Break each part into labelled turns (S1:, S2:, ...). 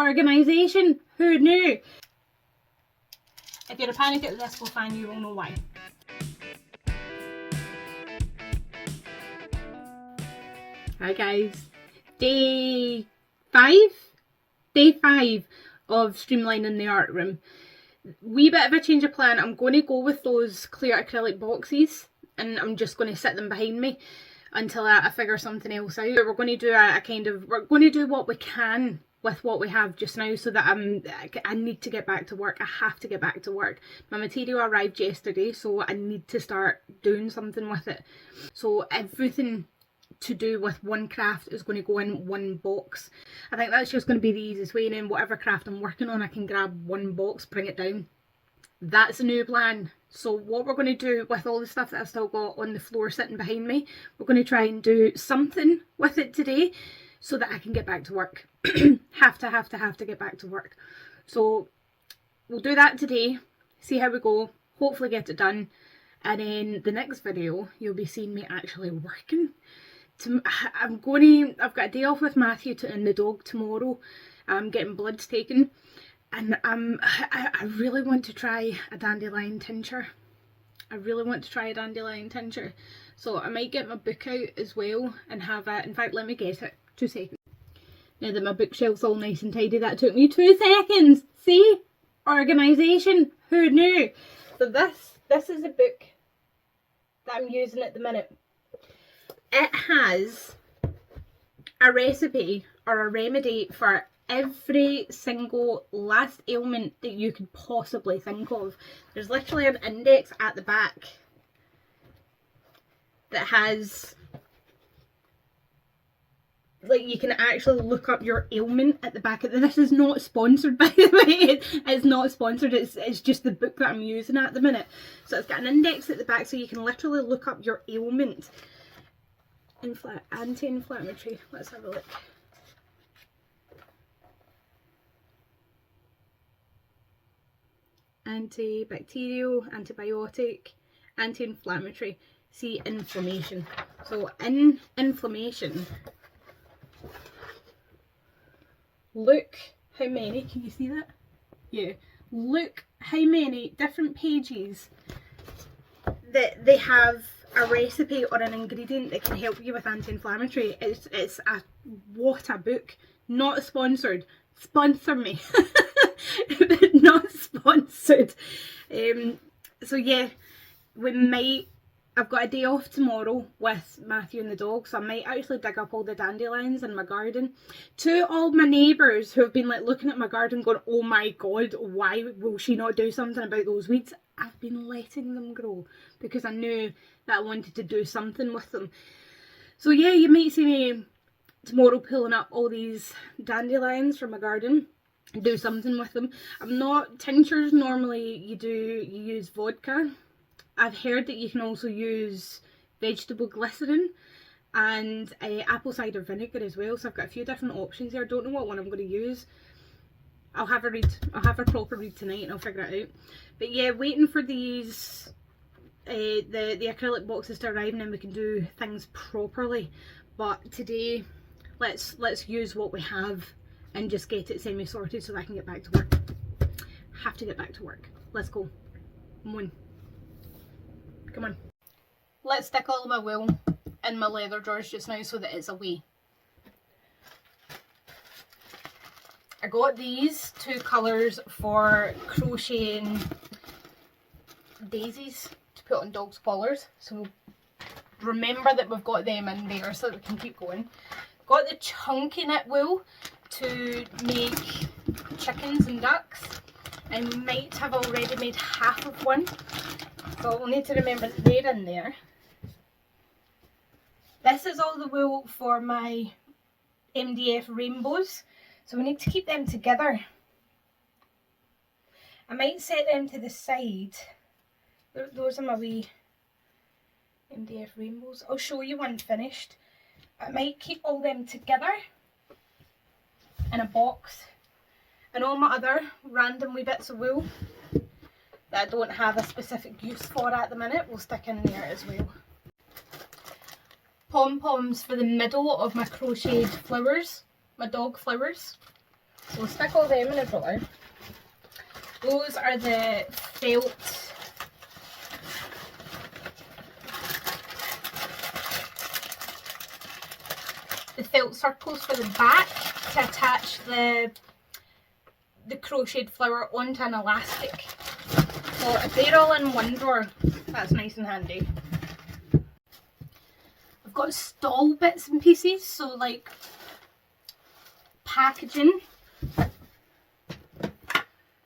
S1: organisation. Who knew? If you're a Panic at the Disco fan, you will know why. Hi guys, day 5 of streamlining the art room. Wee bit of a change of plan. I'm going to go with those clear acrylic boxes and I'm just going to sit them behind me until I figure something else out. We're going to do we're going to do what we can with what we have just now, so that I need to get back to work. I have to get back to work. My material arrived yesterday, so I need to start doing something with it. So everything to do with one craft is going to go in one box. I think that's just going to be the easiest way, and then whatever craft I'm working on I can grab one box, bring it down. That's a new plan. So what we're going to do with all the stuff that I've still got on the floor sitting behind me, we're going to try and do something with it today so that I can get back to work. have to get back to work. So we'll do that today, see how we go, hopefully get it done, and then the next video you'll be seeing me actually working. I've got a day off with Matthew and the dog tomorrow. I'm getting bloods taken, and I really want to try a dandelion tincture. So I might get my book out as well and have it. In fact, let me get it. 2 seconds. Now that my bookshelf's all nice and tidy, that took me 2 seconds. See? Organisation. Who knew? So this is a book that I'm using at the minute. It has a recipe or a remedy for every single last ailment that you could possibly think of. There's literally an index at the back that has, like, you can actually look up your ailment at the back of this. Is not sponsored, by the way. It's not sponsored. It's just the book that I'm using at the minute. So it's got an index at the back, so you can literally look up your ailment. Anti-inflammatory. Let's have a look. Antibacterial, antibiotic, anti-inflammatory. See, inflammation. So in inflammation, look how many, can you see that? Yeah. Look how many different pages that they have a recipe or an ingredient that can help you with anti-inflammatory. What a book. Not sponsored. Sponsor me. Not sponsored. So yeah, I've got a day off tomorrow with Matthew and the dog, so I might actually dig up all the dandelions in my garden. To all my neighbours who have been like looking at my garden going, oh my god, why will she not do something about those weeds? I've been letting them grow because I knew that I wanted to do something with them. So yeah, you might see me tomorrow pulling up all these dandelions from my garden and do something with them. I'm not, tinctures normally you use vodka. I've heard that you can also use vegetable glycerin and apple cider vinegar as well. So I've got a few different options here. I don't know what one I'm going to use. I'll have a read. I'll have a proper read tonight and I'll figure it out. But yeah, waiting for these the acrylic boxes to arrive and then we can do things properly. But today, let's use what we have and just get it semi-sorted so that I can get back to work. Have to get back to work. Let's go. Come on. Come on. Let's stick all of my wool in my leather drawers just now so that it's away. I got these 2 colours for crocheting daisies to put on dogs' collars. So remember that we've got them in there so that we can keep going. Got the chunky knit wool to make chickens and ducks. I might have already made half of one. So we'll need to remember that they're in there. This is all the wool for my MDF rainbows. So we need to keep them together. I might set them to the side. Those are my wee MDF rainbows. I'll show you when finished. I might keep all them together in a box. And all my other random wee bits of wool that I don't have a specific use for at the minute will stick in there as well. Pom-poms for the middle of my crocheted flowers, my dog flowers. So we'll stick all them in a drawer. Those are the felt circles for the back to attach the crocheted flower onto an elastic. So if they're all in one drawer, that's nice and handy. I've got stall bits and pieces, so like packaging,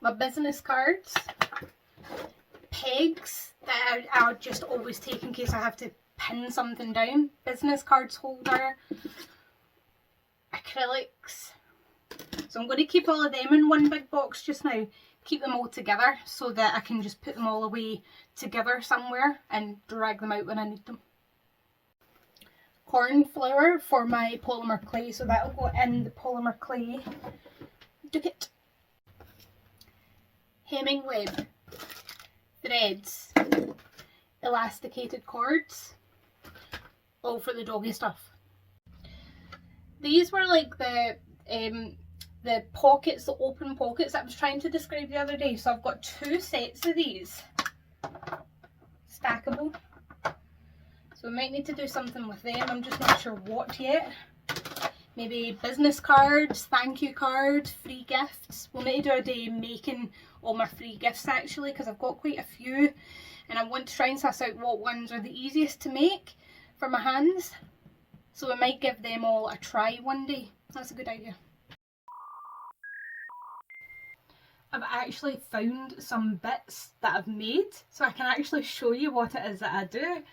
S1: my business cards, pegs that I'll just always take in case I have to pin something down, business cards holder, acrylics. So I'm going to keep all of them in one big box just now, keep them all together so that I can just put them all away together somewhere and drag them out when I need them. Corn flour for my polymer clay, so that'll go in the polymer clay ducket. Hemming web, threads, elasticated cords, all for the doggy stuff. These were like the pockets, the open pockets that I was trying to describe the other day. So I've got 2 sets of these, stackable. So we might need to do something with them, I'm just not sure what yet. Maybe business cards, thank you cards, free gifts. We'll need to do a day making all my free gifts actually, because I've got quite a few and I want to try and suss out what ones are the easiest to make for my hands. So we might give them all a try one day. That's a good idea. I've actually found some bits that I've made, so I can actually show you what it is that I do.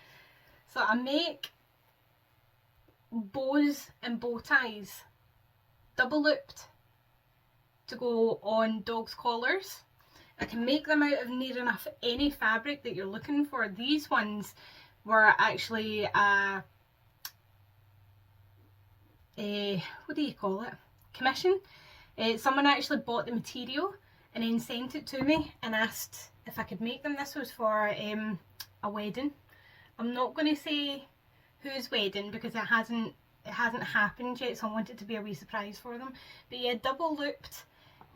S1: So I make bows and bow ties, double looped, to go on dogs' collars. I can make them out of near enough any fabric that you're looking for. These ones were actually what do you call it? Commission. Someone actually bought the material and then sent it to me and asked if I could make them. This was for a wedding. I'm not going to say whose wedding because it hasn't happened yet, so I want it to be a wee surprise for them. But yeah, double looped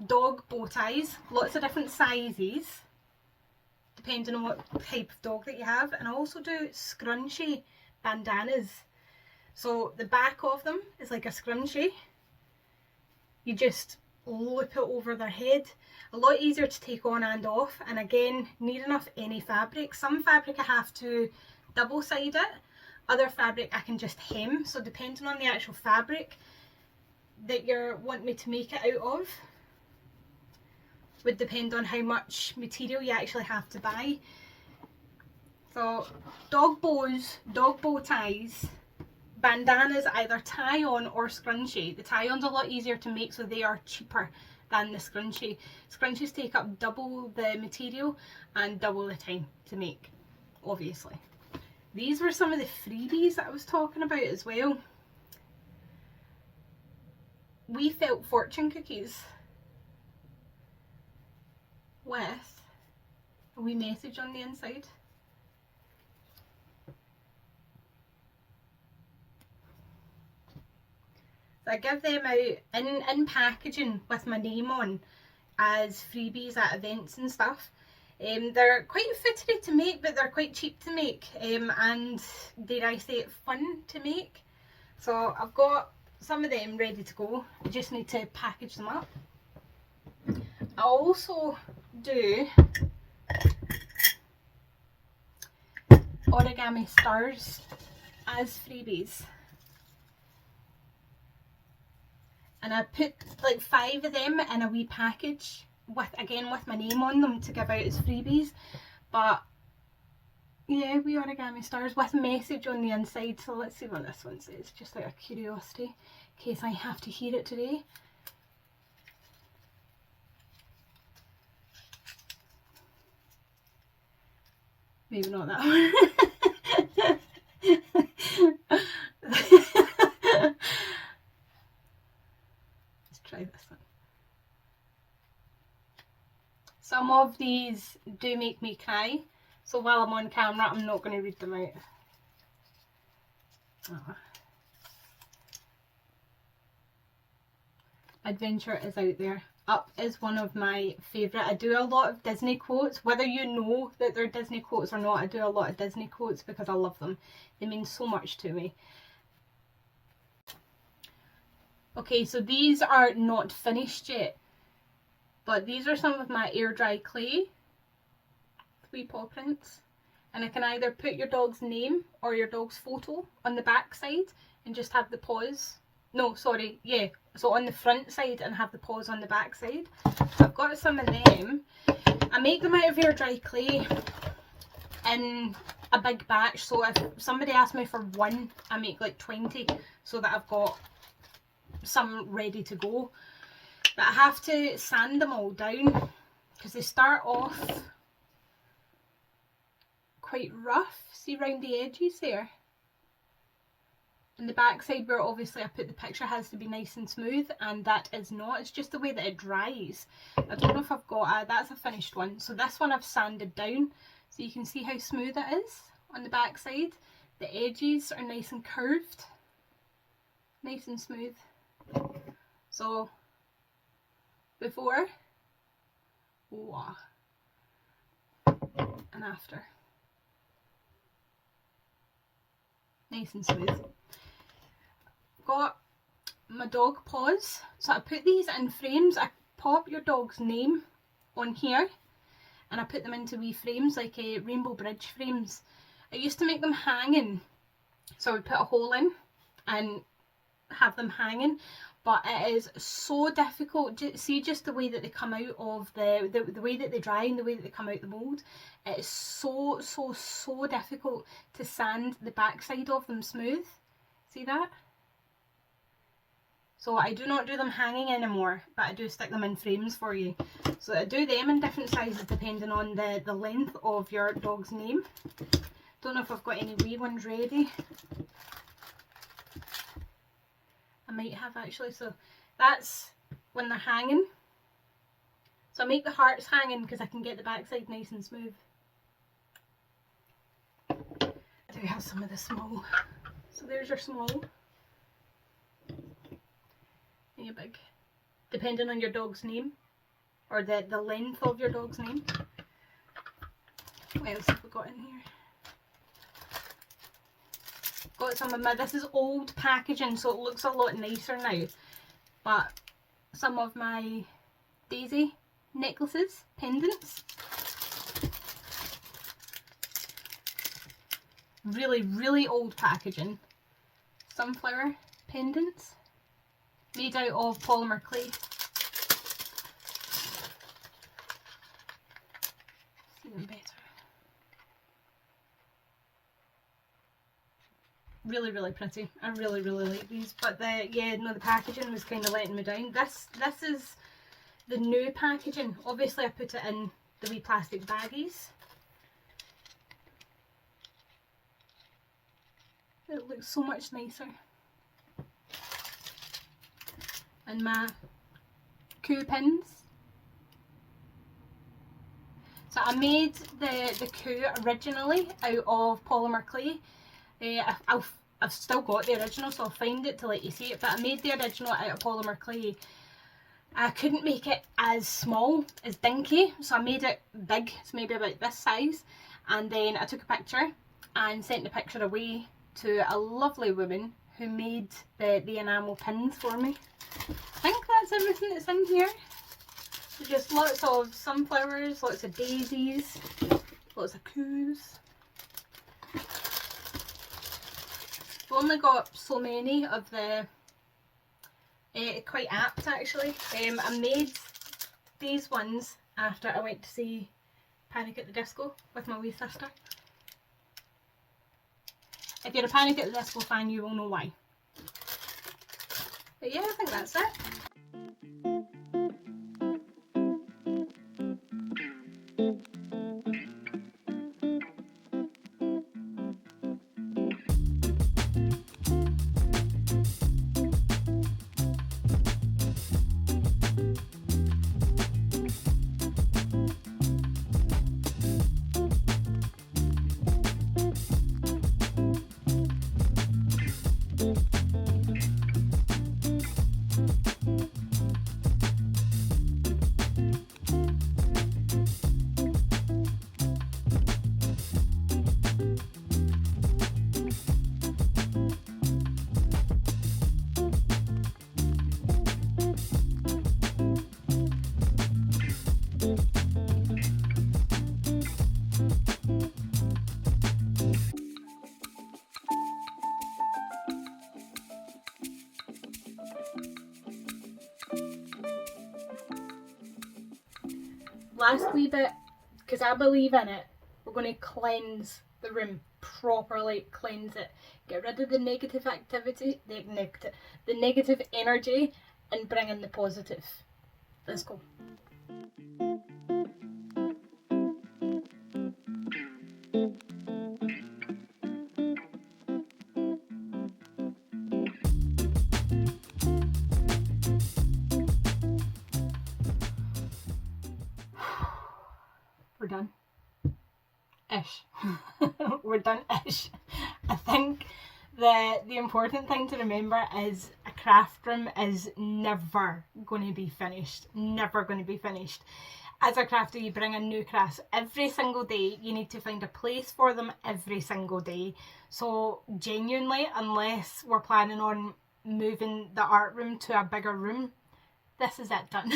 S1: dog bow ties, lots of different sizes depending on what type of dog that you have. And I also do scrunchy bandanas. So the back of them is like a scrunchie. You just loop it over their head. A lot easier to take on and off, and again, need enough any fabric. Some fabric I have to double side it, other fabric I can just hem. So depending on the actual fabric that you're wanting me to make it out of would depend on how much material you actually have to buy. So dog bows, dog bow ties, bandanas, either tie on or scrunchie. The tie on's a lot easier to make, so they are cheaper than the scrunchie. Scrunchies take up double the material and double the time to make, obviously. These were some of the freebies that I was talking about as well. We felt fortune cookies with a wee message on the inside. So I give them out in packaging with my name on as freebies at events and stuff. They're quite fittery to make, but they're quite cheap to make, and dare I say it, fun to make. So I've got some of them ready to go. I just need to package them up. I also do origami stars as freebies. And I put like 5 of them in a wee package with my name on them to give out as freebies. But yeah, wee origami stars with a message on the inside. So let's see what this one says, just out of curiosity, in case I have to hear it today. Maybe not that one. Let's try this one. Some of these do make me cry, so while I'm on camera I'm not going to read them out. Oh. adventure is out there. Up is one of my favourite. I do a lot of Disney quotes, whether you know that they're Disney quotes or not. I do a lot of Disney quotes because I love them. They mean so much to me. Okay, so these are not finished yet, but these are some of my air dry clay 3 paw prints, and I can either put your dog's name or your dog's photo on the back side and just have the paws. No, sorry, yeah, so on the front side and have the paws on the back side. So I've got some of them. I make them out of air dry clay in a big batch, so if somebody asks me for one, I make like 20 so that I've got some ready to go. But I have to sand them all down because they start off quite rough. See around the edges there? And the back side where obviously I put the picture has to be nice and smooth, and that is not. It's just the way that it dries. I don't know if I've got that's a finished one. So this one I've sanded down so you can see how smooth it is on the back side. The edges are nice and curved, nice and smooth. So before, wow, and after, nice and smooth. Got my dog paws, so I put these in frames. I pop your dog's name on here and I put them into wee frames, like rainbow bridge frames. I used to make them hanging, so I would put a hole in and have them hanging, but it is so difficult. See just the way that they come out of the way that they dry and the way that they come out the mould. It is so difficult to sand the backside of them smooth. See that? So I do not do them hanging anymore, but I do stick them in frames for you. So I do them in different sizes depending on the length of your dog's name. Don't know if I've got any wee ones ready. I might have actually. So that's when they're hanging. So I make the hearts hanging because I can get the backside nice and smooth. I do have some of the small. So there's your small. And your big. Depending on your dog's name. Or the length of your dog's name. What else have we got in here? Got some of my, this is old packaging so it looks a lot nicer now, but some of my daisy necklaces, pendants, really old packaging. Sunflower pendants made out of polymer clay. See them better. Really pretty. I really like these, but the packaging was kind of letting me down. This is the new packaging. Obviously I put it in the wee plastic baggies. It looks so much nicer. And my coup pins. So I made the coup originally out of polymer clay. I've still got the original, so I'll find it to let you see it, but I made the original out of polymer clay. I couldn't make it as small, as dinky, so I made it big, it's maybe about this size, and then I took a picture and sent the picture away to a lovely woman who made the enamel pins for me. I think that's everything that's in here. So just lots of sunflowers, lots of daisies, lots of coups. I've only got so many of the, quite apt actually. I made these ones after I went to see Panic at the Disco with my wee sister. If you're a Panic at the Disco fan, you will know why. But yeah, I think that's it. Last wee bit, because I believe in it, we're going to cleanse the room, properly cleanse it, get rid of the negative activity, the negative energy, and bring in the positive. Let's go. We're done. Ish. We're done-ish. I think the important thing to remember is a craft room is never going to be finished. Never going to be finished. As a crafter, you bring in new crafts every single day. You need to find a place for them every single day. So genuinely, unless we're planning on moving the art room to a bigger room, this is it, done.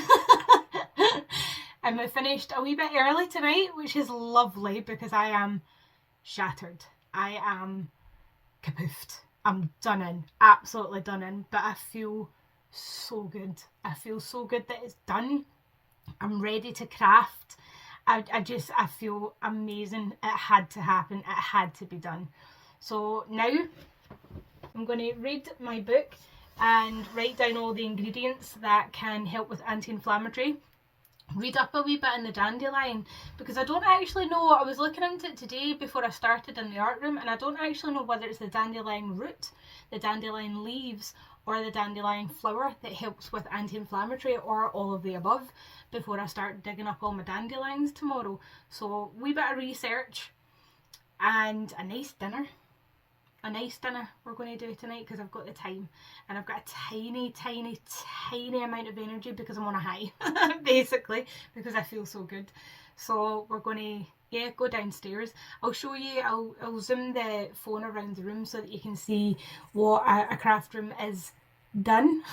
S1: And we finished a wee bit early tonight, which is lovely because I am shattered. I am kapoofed. I'm done in, absolutely done in, but I feel so good. I feel so good that it's done. I'm ready to craft. I feel amazing. It had to happen. It had to be done. So now I'm going to read my book and write down all the ingredients that can help with anti-inflammatory. Read up a wee bit in the dandelion, because I don't actually know. I was looking into it today before I started in the art room, and I don't actually know whether it's the dandelion root, the dandelion leaves, or the dandelion flower that helps with anti-inflammatory, or all of the above, before I start digging up all my dandelions tomorrow. So wee bit of research and a nice dinner. A nice dinner we're going to do tonight because I've got the time, and I've got a tiny amount of energy because I'm on a high basically, because I feel so good. So we're going to go downstairs. I'll show you, I'll zoom the phone around the room so that you can see what a craft room is done.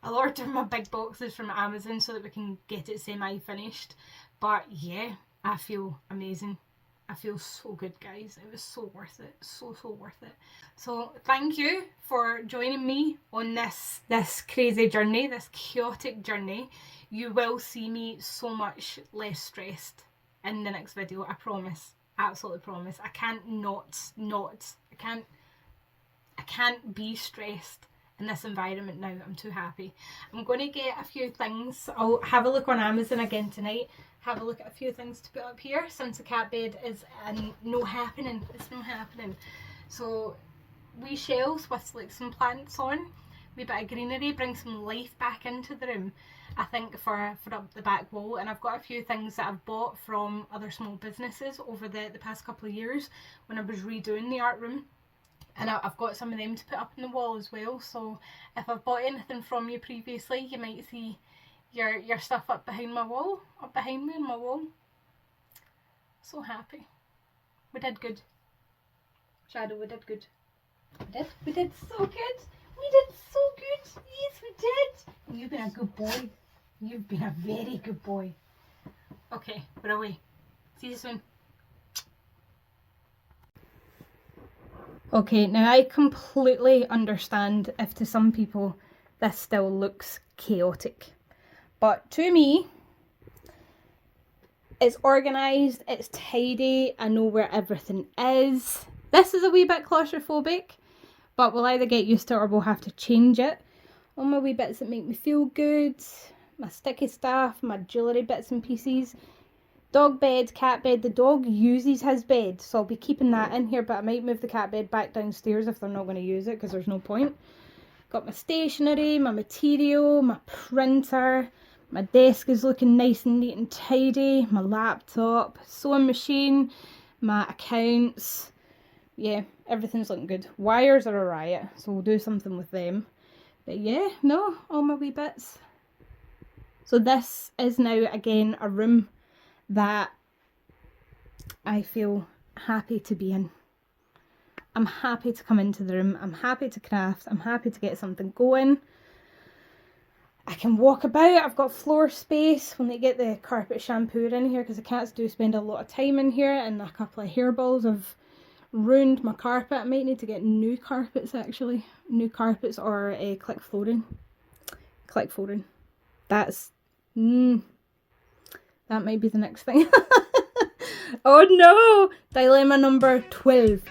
S1: I'll order my big boxes from Amazon so that we can get it semi-finished, but yeah, I feel amazing. I feel so good, guys. It was so worth it. So worth it. So thank you for joining me on this crazy journey, this chaotic journey. You will see me so much less stressed in the next video. I promise. Absolutely promise. I can't I can't be stressed in this environment now. I'm too happy. I'm going to get a few things. I'll have a look on Amazon again tonight. Have a look at a few things to put up here, since the cat bed is no happening. It's no happening. So wee shelves with like some plants on, wee bit of greenery, bring some life back into the room, I think, for up the back wall. And I've got a few things that I've bought from other small businesses over the past couple of years when I was redoing the art room, and I've got some of them to put up on the wall as well. So if I've bought anything from you previously, you might see your stuff up behind my wall, up behind me on my wall. So happy. We did good. Shadow, we did good. We did so good. We did so good. Yes, we did. You've been a good boy. You've been a very good boy. Okay, we're away. See you soon. Okay, now I completely understand if to some people this still looks chaotic. But to me, it's organised, it's tidy, I know where everything is. This is a wee bit claustrophobic, but we'll either get used to it or we'll have to change it. All my wee bits that make me feel good, my sticky stuff, my jewellery bits and pieces. Dog bed, cat bed. The dog uses his bed, so I'll be keeping that in here, but I might move the cat bed back downstairs if they're not going to use it, because there's no point. Got my stationery, my material, my printer. My desk is looking nice and neat and tidy. My laptop, sewing machine, my accounts. Yeah, everything's looking good. Wires are a riot, so we'll do something with them. But yeah, no, all my wee bits. So this is now again a room that I feel happy to be in. I'm happy to come into the room. I'm happy to craft. I'm happy to get something going. I can walk about. I've got floor space when they get the carpet shampooed in here, because the cats do spend a lot of time in here, and a couple of hairballs have ruined my carpet. I might need to get new carpets, actually. New carpets, or a click flooring. Click flooring. That's... that might be the next thing. Oh no! Dilemma number 12.